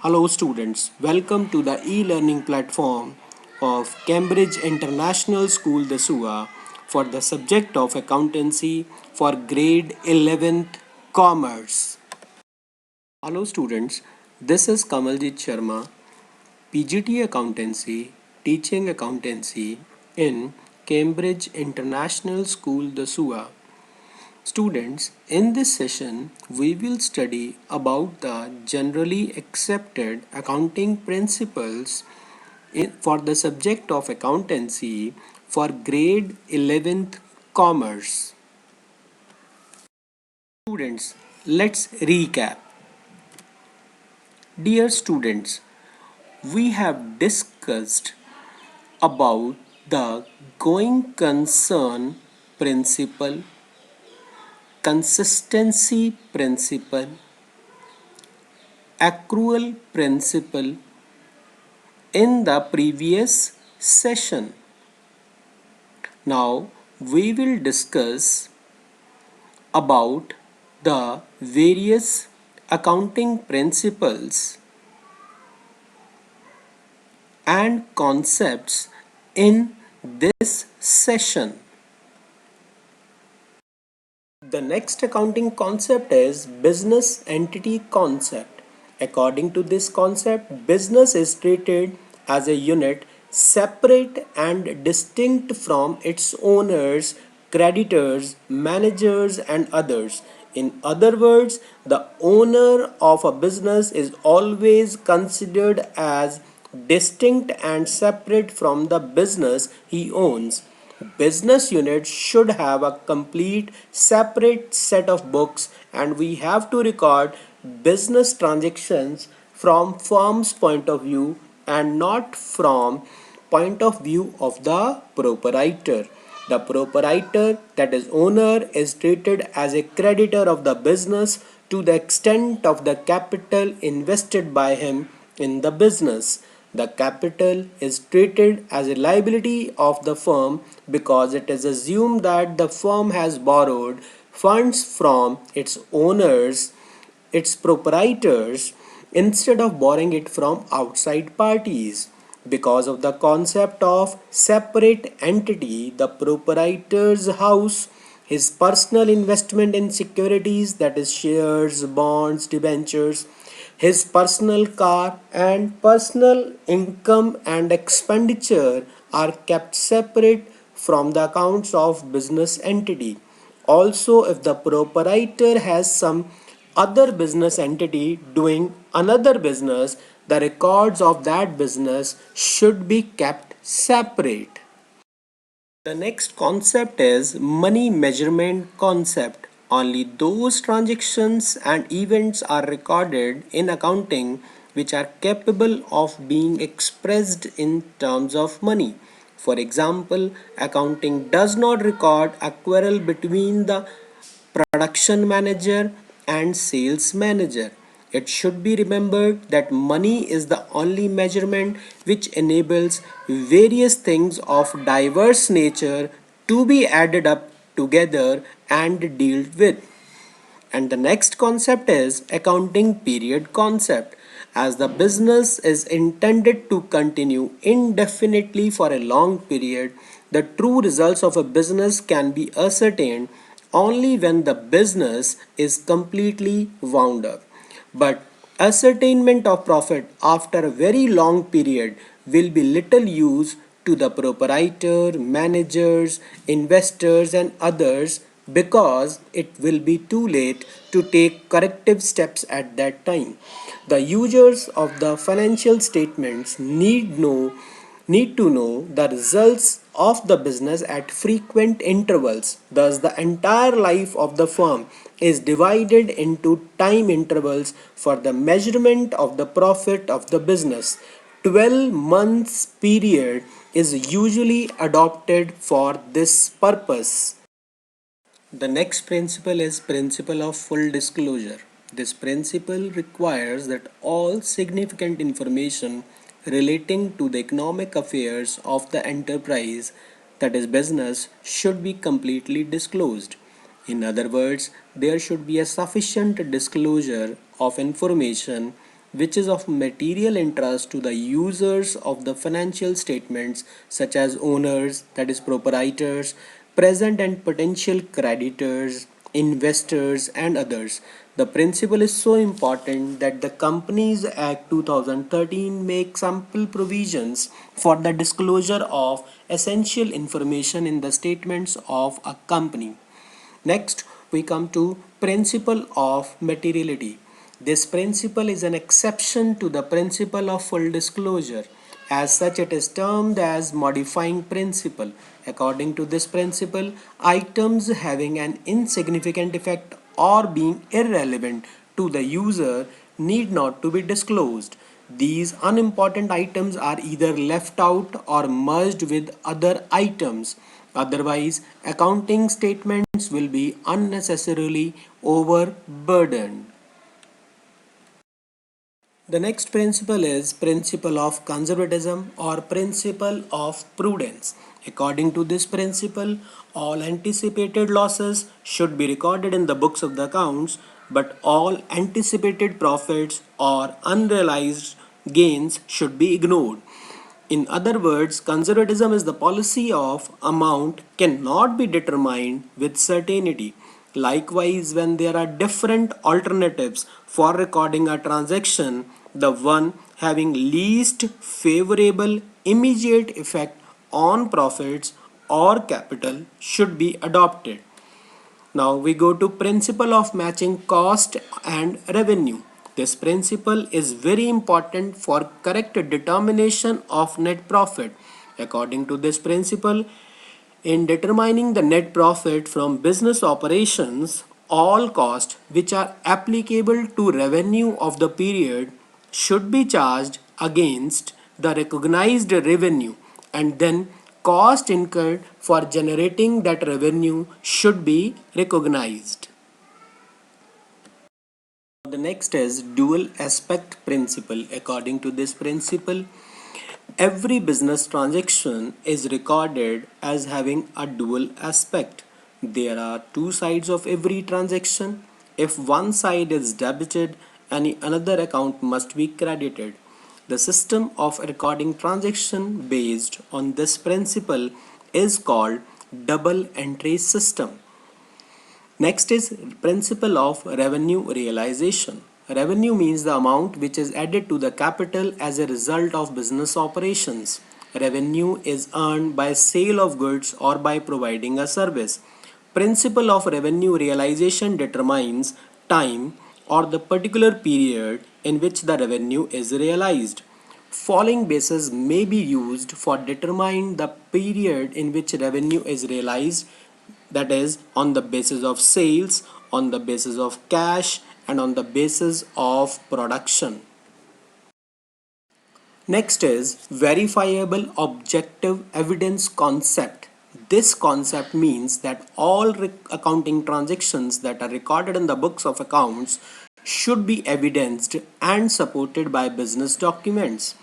Hello students, welcome to the e-learning platform of Cambridge International School Dasua for the subject of accountancy for grade 11th commerce. Hello students, this is Kamaljit Sharma, PGT Accountancy, teaching accountancy in Cambridge International School Dasua. Students, in this session, we will study about the generally accepted accounting principles for the subject of accountancy for grade 11th commerce. Students, let's recap. Dear students, we have discussed about the going concern principle, consistency principle, accrual principle in the previous session. Now we will discuss about the various accounting principles and concepts in this session. The next accounting concept is business entity concept. According to this concept, business is treated as a unit separate and distinct from its owners, creditors, managers, and others. In other words, the owner of a business is always considered as distinct and separate from the business he owns. Business units should have a complete separate set of books, and we have to record business transactions from firm's point of view and not from point of view of the proprietor. The proprietor, that is owner, is treated as a creditor of the business to the extent of the capital invested by him in the business. The capital is treated as a liability of the firm because it is assumed that the firm has borrowed funds from its owners, its proprietors, instead of borrowing it from outside parties. Because of the concept of separate entity, the proprietor's house, his personal investment in securities, that is shares, bonds, debentures, his personal car, and personal income and expenditure are kept separate from the accounts of business entity. Also, if the proprietor has some other business entity doing another business, the records of that business should be kept separate. The next concept is money measurement concept. Only those transactions and events are recorded in accounting which are capable of being expressed in terms of money. For example, accounting does not record a quarrel between the production manager and sales manager. It should be remembered that money is the only measurement which enables various things of diverse nature to be added up together and dealt with. And the next concept is accounting period concept. As the business is intended to continue indefinitely for a long period, the true results of a business can be ascertained only when the business is completely wound up. But ascertainment of profit after a very long period will be little use to the proprietor, managers, investors, and others because it will be too late to take corrective steps at that time. The users of the financial statements need to know the results of the business at frequent intervals. Thus, the entire life of the firm is divided into time intervals for the measurement of the profit of the business. 12 months period is usually adopted for this purpose. The next principle is principle of full disclosure. This principle requires that all significant information relating to the economic affairs of the enterprise, that is business, should be completely disclosed. In other words, there should be a sufficient disclosure of information which is of material interest to the users of the financial statements, such as owners, that is proprietors, present and potential creditors, investors, and others. The principle is so important that the Companies Act 2013 makes ample provisions for the disclosure of essential information in the statements of a company. Next, we come to principle of materiality. This principle is an exception to the principle of full disclosure. As such, it is termed as modifying principle. According to this principle, items having an insignificant effect or being irrelevant to the user need not to be disclosed. These unimportant items are either left out or merged with other items. Otherwise, accounting statements will be unnecessarily overburdened. The next principle is principle of conservatism or principle of prudence. According to this principle, all anticipated losses should be recorded in the books of the accounts, but all anticipated profits or unrealized gains should be ignored. In other words, conservatism is the policy of amount cannot be determined with certainty. Likewise, when there are different alternatives for recording a transaction, the one having least favorable immediate effect on profits or capital should be adopted. Now we go to principle of matching cost and revenue. This principle is very important for correct determination of net profit. According to this principle, in determining the net profit from business operations, all costs which are applicable to revenue of the period should be charged against the recognized revenue, and then cost incurred for generating that revenue should be recognized. The next is dual aspect principle. According to this principle, every business transaction is recorded as having a dual aspect. There are two sides of every transaction. If one side is debited, any another account must be credited. The system of recording transaction based on this principle is called double entry system. Next is principle of revenue realization. Revenue means the amount which is added to the capital as a result of business operations. Revenue is earned by sale of goods or by providing a service. Principle of revenue realization determines time or the particular period in which the revenue is realized. Following bases may be used for determining the period in which revenue is realized, that is on the basis of sales, on the basis of cash, and on the basis of production. Next is verifiable objective evidence concept. This concept means that all accounting transactions that are recorded in the books of accounts should be evidenced and supported by business documents.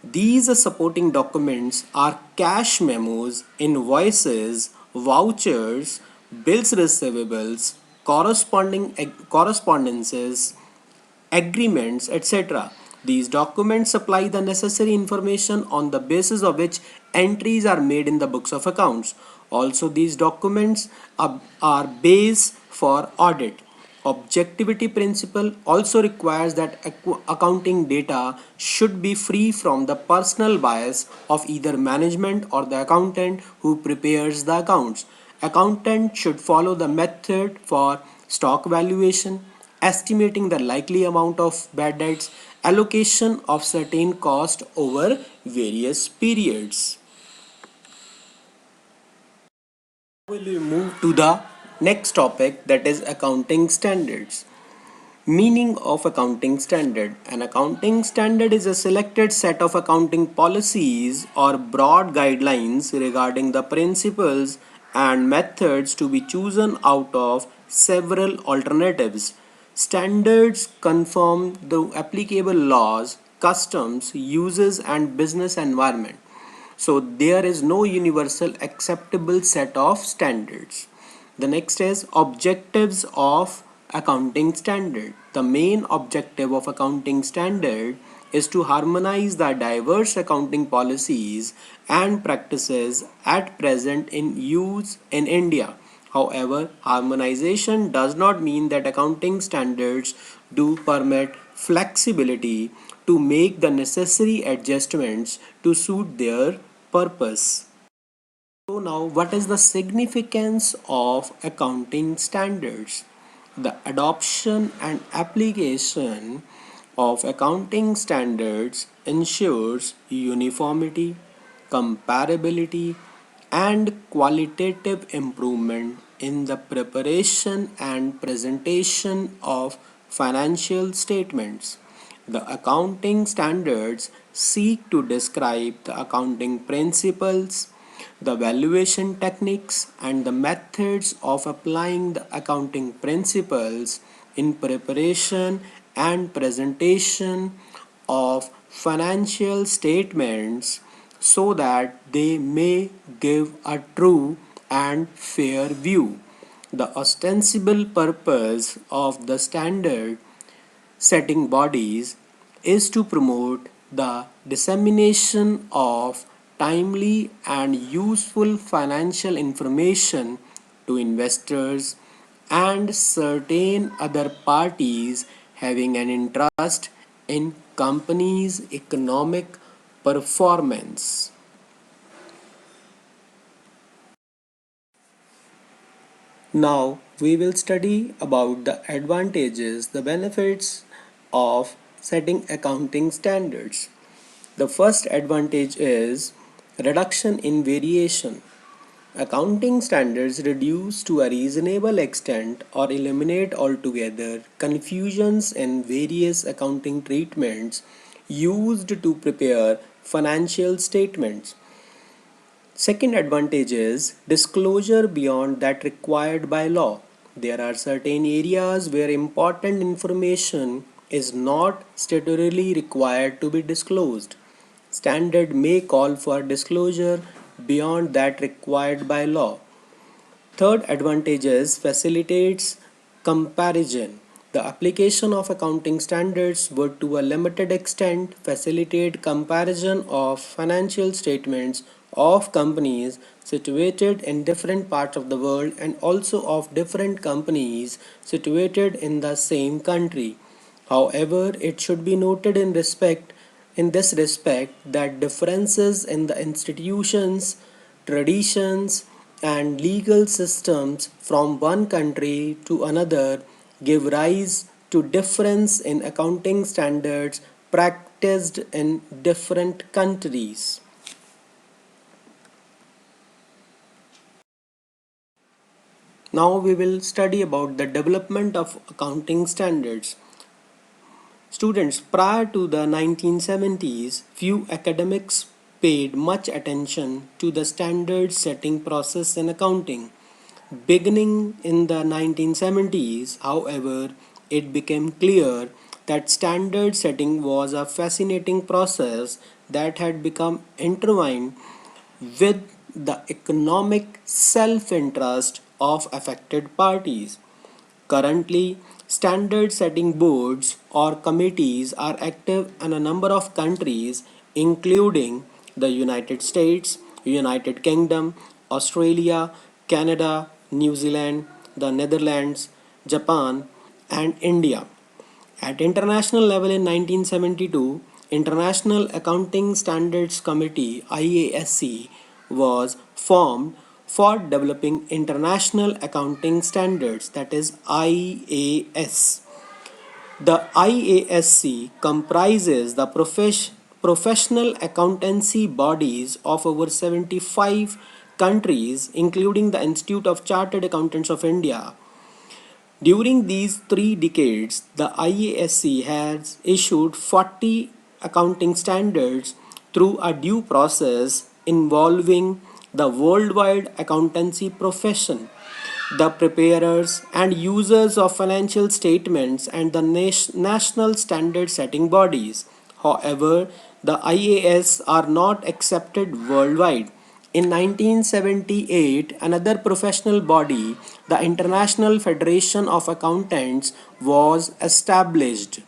These supporting documents are cash memos, invoices, vouchers, bills receivables, correspondences, agreements, etc. These documents supply the necessary information on the basis of which entries are made in the books of accounts. Also, these documents are base for audit. Objectivity principle also requires that accounting data should be free from the personal bias of either management or the accountant who prepares the accounts. Accountant should follow the method for stock valuation, estimating the likely amount of bad debts, allocation of certain cost over various periods. Will we move to the next topic, that is accounting standards. Meaning of accounting standard. An accounting standard is a selected set of accounting policies or broad guidelines regarding the principles and methods to be chosen out of several alternatives. Standards conform the applicable laws, customs, uses, and business environment. So there is no universal acceptable set of standards. The next is objectives of accounting standard. The main objective of accounting standard is to harmonize the diverse accounting policies and practices at present in use in India. However, harmonization does not mean that accounting standards do permit flexibility to make the necessary adjustments to suit their purpose. So now, what is the significance of accounting standards? The adoption and application of accounting standards ensures uniformity, comparability, and qualitative improvement in the preparation and presentation of financial statements. The accounting standards seek to describe the accounting principles, the valuation techniques, and the methods of applying the accounting principles in preparation and presentation of financial statements so that they may give a true and fair view. The ostensible purpose of the standard setting bodies is to promote the dissemination of timely and useful financial information to investors and certain other parties having an interest in companies' economic performance. Now we will study about the advantages, the benefits of setting accounting standards. The first advantage is reduction in variation. Accounting standards reduce to a reasonable extent or eliminate altogether confusions in various accounting treatments used to prepare financial statements. Second advantage is disclosure beyond that required by law. There are certain areas where important information is not statutorily required to be disclosed. Standard may call for disclosure beyond that required by law. Third advantage is facilitates comparison. The application of accounting standards would to a limited extent facilitate comparison of financial statements of companies situated in different parts of the world and also of different companies situated in the same country. However, it should be noted in this respect that differences in the institutions, traditions, and legal systems from one country to another give rise to difference in accounting standards practiced in different countries. Now we will study about the development of accounting standards. Students, prior to the 1970s, few academics paid much attention to the standard setting process in accounting. Beginning in the 1970s, however, it became clear that standard setting was a fascinating process that had become intertwined with the economic self interest of affected parties. Currently, standard setting boards or committees are active in a number of countries, including the United States, United Kingdom, Australia, Canada, New Zealand, the Netherlands, Japan, and India. At international level in 1972, International Accounting Standards Committee IASC was formed for developing international accounting standards, that is IAS. The IASC comprises the professional accountancy bodies of over 75 countries, including the Institute of Chartered Accountants of India. During these 3 decades, the IASC has issued 40 accounting standards through a due process involving the worldwide accountancy profession, the preparers and users of financial statements, and the national standard setting bodies. However, the IAS are not accepted worldwide In 1978, another professional body, the International Federation of Accountants, was established.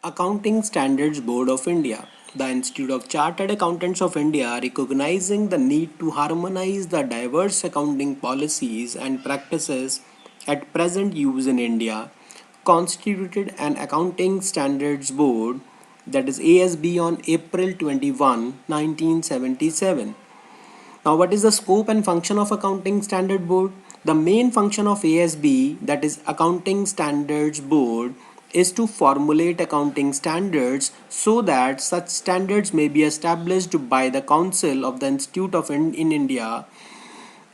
Accounting Standards Board of India. The Institute of Chartered Accountants of India, recognizing the need to harmonize the diverse accounting policies and practices at present use in India, constituted an Accounting Standards Board, that is ASB, on April 21, 1977. Now, what is the scope and function of Accounting Standard Board? The main function of ASB, that is Accounting Standards Board, is to formulate accounting standards so that such standards may be established by the Council of the Institute of in India.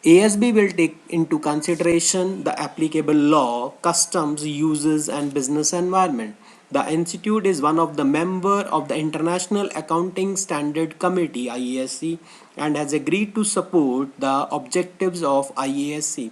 ASB will take into consideration the applicable law, customs, uses, and business environment. The institute is one of the member of the International Accounting Standard Committee (IASC) and has agreed to support the objectives of IASC.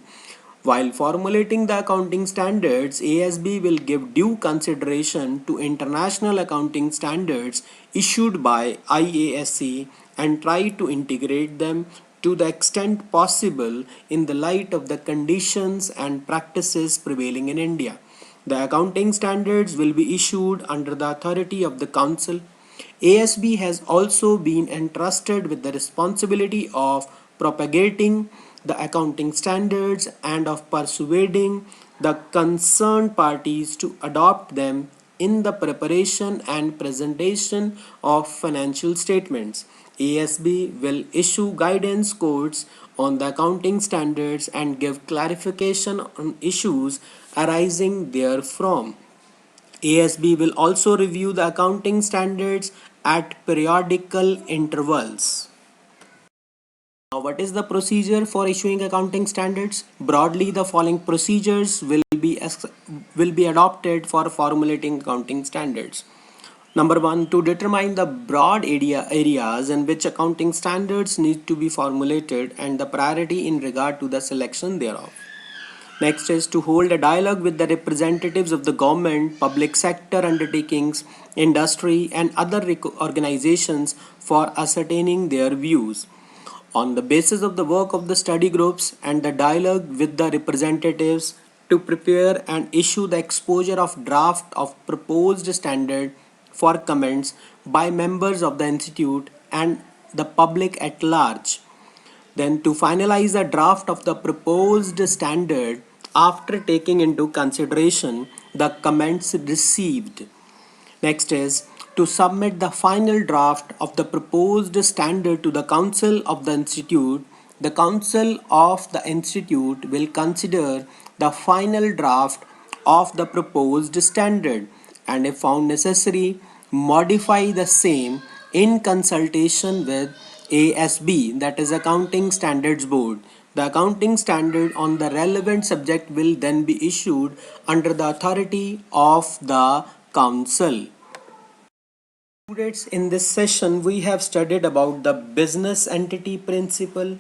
While formulating the accounting standards, ASB will give due consideration to international accounting standards issued by IASC and try to integrate them to the extent possible in the light of the conditions and practices prevailing in India. The accounting standards will be issued under the authority of the Council. ASB has also been entrusted with the responsibility of propagating the accounting standards and of persuading the concerned parties to adopt them in the preparation and presentation of financial statements. ASB will issue guidance codes on the accounting standards and give clarification on issues arising therefrom. ASB will also review the accounting standards at periodical intervals. Now, what is the procedure for issuing accounting standards? Broadly, the following procedures will be adopted for formulating accounting standards. Number one, to determine the broad areas in which accounting standards need to be formulated and the priority in regard to the selection thereof. Next is to hold a dialogue with the representatives of the government, public sector undertakings, industry, and other organizations for ascertaining their views. On the basis of the work of the study groups and the dialogue with the representatives, to prepare and issue the exposure of draft of proposed standard for comments by members of the institute and the public at large. Then to finalize the draft of the proposed standard after taking into consideration the comments received. Next is to submit the final draft of the proposed standard to the Council of the Institute. The Council of the Institute will consider the final draft of the proposed standard and, if found necessary, modify the same in consultation with ASB, that is Accounting Standards Board. The accounting standard on the relevant subject will then be issued under the authority of the Council. Students, in this session we have studied about the business entity principle,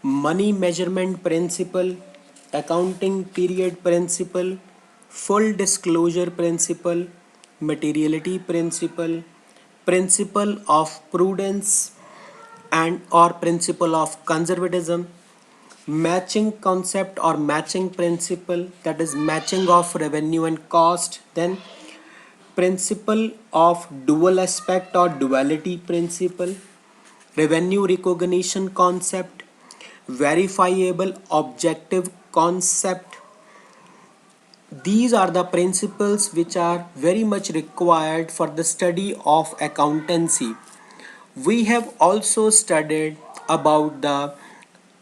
money measurement principle, accounting period principle, full disclosure principle, materiality principle, principle of prudence and or principle of conservatism, matching concept or matching principle, that is matching of revenue and cost, then principle of dual aspect or duality principle, revenue recognition concept, verifiable objective concept. These are the principles which are very much required for the study of accountancy. We have also studied about the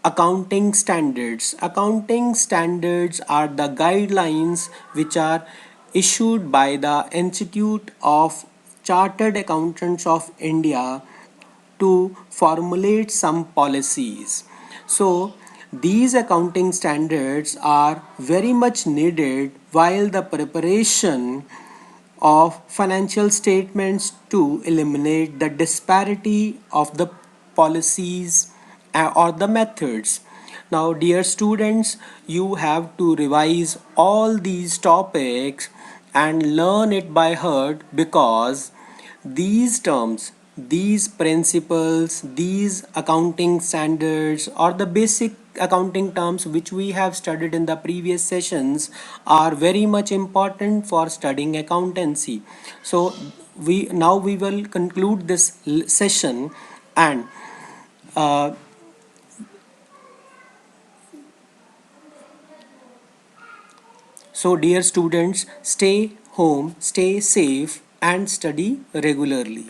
accounting standards. Accounting standards are the guidelines which are issued by the Institute of Chartered Accountants of India to formulate some policies. So, these accounting standards are very much needed while the preparation of financial statements to eliminate the disparity of the policies or the methods. Now, dear students, you have to revise all these topics and learn it by heart because these terms these principles, these accounting standards, or the basic accounting terms which we have studied in the previous sessions are very much important for studying accountancy. So we will conclude this session, and uh, so dear students, stay home, stay safe, and study regularly.